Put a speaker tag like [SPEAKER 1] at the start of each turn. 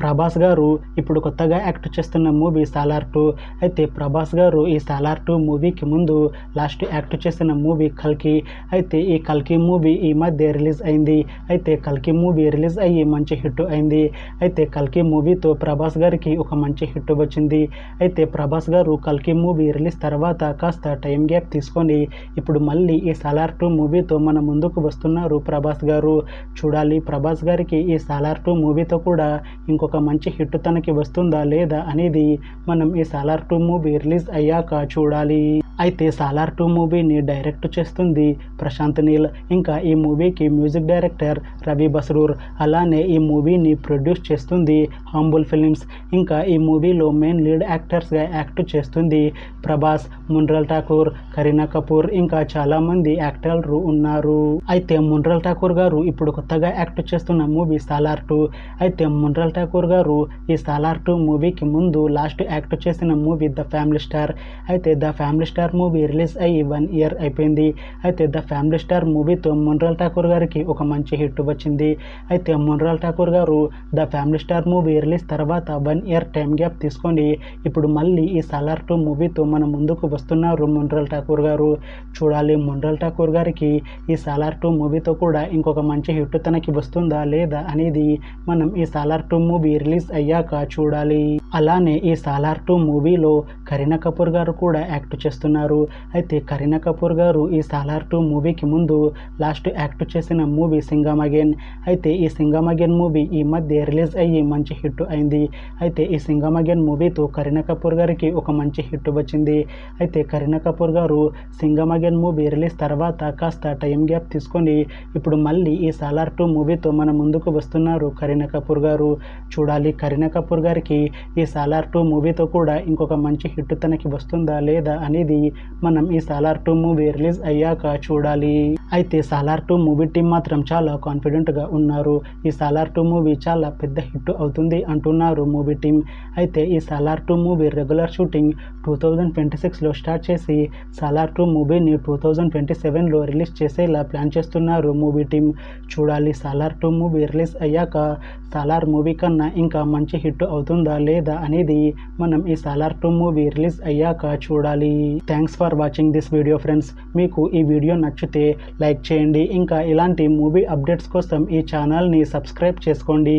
[SPEAKER 1] ప్రభాస్ గారు ఇప్పుడు కొత్తగా యాక్ట్ చేస్తున్న మూవీ సాలార్ 2. అయితే ప్రభాస్ గారు ఈ సాలార్ 2 మూవీకి ముందు లాస్ట్ యాక్ట్ చేసిన మూవీ కల్కి. అయితే ఈ కల్కి మూవీ ఈ మధ్య రిలీజ్ అయింది. అయితే కల్కి మూవీ రిలీజ్ అయ్యి మంచి హిట్ అయింది. అయితే కల్కి మూవీతో ప్రభాస్ గారికి ఒక మంచి హిట్ వచ్చింది. అయితే ప్రభాస్ గారు కల్కి మూవీ రిలీజ్ తర్వాత కాస్త టైం గ్యాప్ తీసుకొని ఇప్పుడు మళ్ళీ ఈ సాలార్ 2 మూవీతో మన ముందుకు వస్తున్నారు ప్రభాస్ గారు. చూడాలి ప్రభాస్ గారికి ఈ సాలార్ 2 మూవీతో కూడా ఇంకొక మంచి హిట్ తనకి వస్తుందా లేదా అనేది మనం ఈ సాలార్ 2 మూవీ రిలీజ్ అయ్యాక చూడాలి. అయితే సాలార్ 2 మూవీని డైరెక్ట్ చేస్తుంది ప్రశాంత్ నీల్. ఇంకా ఈ మూవీకి మ్యూజిక్ డైరెక్టర్ రవి బస్రూర్. అలానే ఈ మూవీని ప్రొడ్యూస్ చేస్తుంది హంబుల్ ఫిలిమ్స్. ఇంకా ఈ మూవీలో మెయిన్ లీడ్ యాక్టర్స్గా యాక్ట్ చేస్తుంది ప్రభాస్, మున్రల్ ఠాకూర్, కరీనా కపూర్ ఇంకా చాలామంది యాక్టర్లు ఉన్నారు. అయితే మున్రల్ ఠాకూర్ గారు ఇప్పుడు కొత్తగా యాక్ట్ చేస్తున్న మూవీ సాలార్ 2. అయితే మున్రల్ ఠాకూర్ గారు ఈ సాలార్ 2 మూవీకి ముందు లాస్ట్ యాక్ట్ చేసిన మూవీ ద ఫ్యామిలీ స్టార్. అయితే the family star movie release అయ్యి 1 year అయిపోయింది. అయితే ద ఫ్యామిలీ స్టార్ మూవీతో మున్రల్ ఠాకూర్ గారికి ఒక మంచి హిట్ వచ్చింది. అయితే మున్రల్ ఠాకూర్ గారు the family star movie release తర్వాత 1 year టైం గ్యాప్ తీసుకొని ఇప్పుడు మళ్ళీ ఈ సాలార్ 2 మూవీతో మన ముందుకు వస్తున్నారు మున్రల్ ఠాకూర్ గారు. చూడాలి మున్రల్ ఠాకూర్ గారికి ఈ సాలార్ 2 మూవీతో కూడా ఇంకొక మంచి హిట్ తనకి వస్తుందా లేదా అనేది మనం ఈ సాలార్ 2 మూవీ రిలీజ్ అయ్యాక చూడాలి. అలానే ఈ సాలార్ 2 మూవీలో కరీనా కపూర్ గారు కూడా యాక్ట్ చేస్తున్నారు. అయితే కరీనా కపూర్ గారు ఈ సాలార్ 2 మూవీకి ముందు లాస్ట్ యాక్ట్ చేసిన మూవీ సింగం అగైన్. అయితే ఈ సింగం అగైన్ మూవీ ఈ మధ్య రిలీజ్ అయ్యి మంచి హిట్ అయింది. అయితే ఈ సింగం అగైన్ మూవీతో కరీనా కపూర్ గారికి ఒక మంచి హిట్ వచ్చింది. అయితే కరీనా కపూర్ గారు సింగం అగైన్ మూవీ రిలీజ్ తర్వాత కాస్త టైం గ్యాప్ తీసుకొని ఇప్పుడు మళ్ళీ ఈ సాలార్ 2 మూవీతో మన ముందుకు వస్తున్నారు కరీనా కపూర్ గారు. చూడాలి కరీనా కపూర్ గారికి ఈ సాలార్ 2 మూవీతో కూడా ఇంకొక మంచి హిట్ తనకి వస్తుందా లేదా అనేది మనం ఈ సాలార్ 2 మూవీ రిలీజ్ అయ్యాక చూడాలి. అయితే సాలార్ 2 మూవీ టీం మాత్రం చాలా కాన్ఫిడెంట్గా ఉన్నారు. ఈ సాలార్ 2 మూవీ చాలా పెద్ద హిట్ అవుతుంది అంటున్నారు మూవీ టీం. అయితే ఈ సాలార్ 2 మూవీ రెగ్యులర్ షూటింగ్ 2026లో స్టార్ట్ చేసి సాలార్ 2 మూవీని 2027లో రిలీజ్ చేసేలా ప్లాన్ చేస్తున్నారు మూవీ టీం. చూడాలి సాలార్ 2 మూవీ రిలీజ్ అయ్యాక సాలార్ మూవీ కన్నా ఇంకా మంచి హిట్ అవుతుందా లేదా అనేది మనం ఈ సాలార్ 2 మూవీ రిలీజ్ అయ్యాక చూడాలి. Thanks for watching this video friends. మీకు ఈ వీడియో నచ్చితే లైక్ చేయండి. ఇంకా ఇలాంటి మూవీ అప్డేట్స్ కోసం ఈ ఛానల్ని సబ్స్క్రైబ్ చేసుకోండి.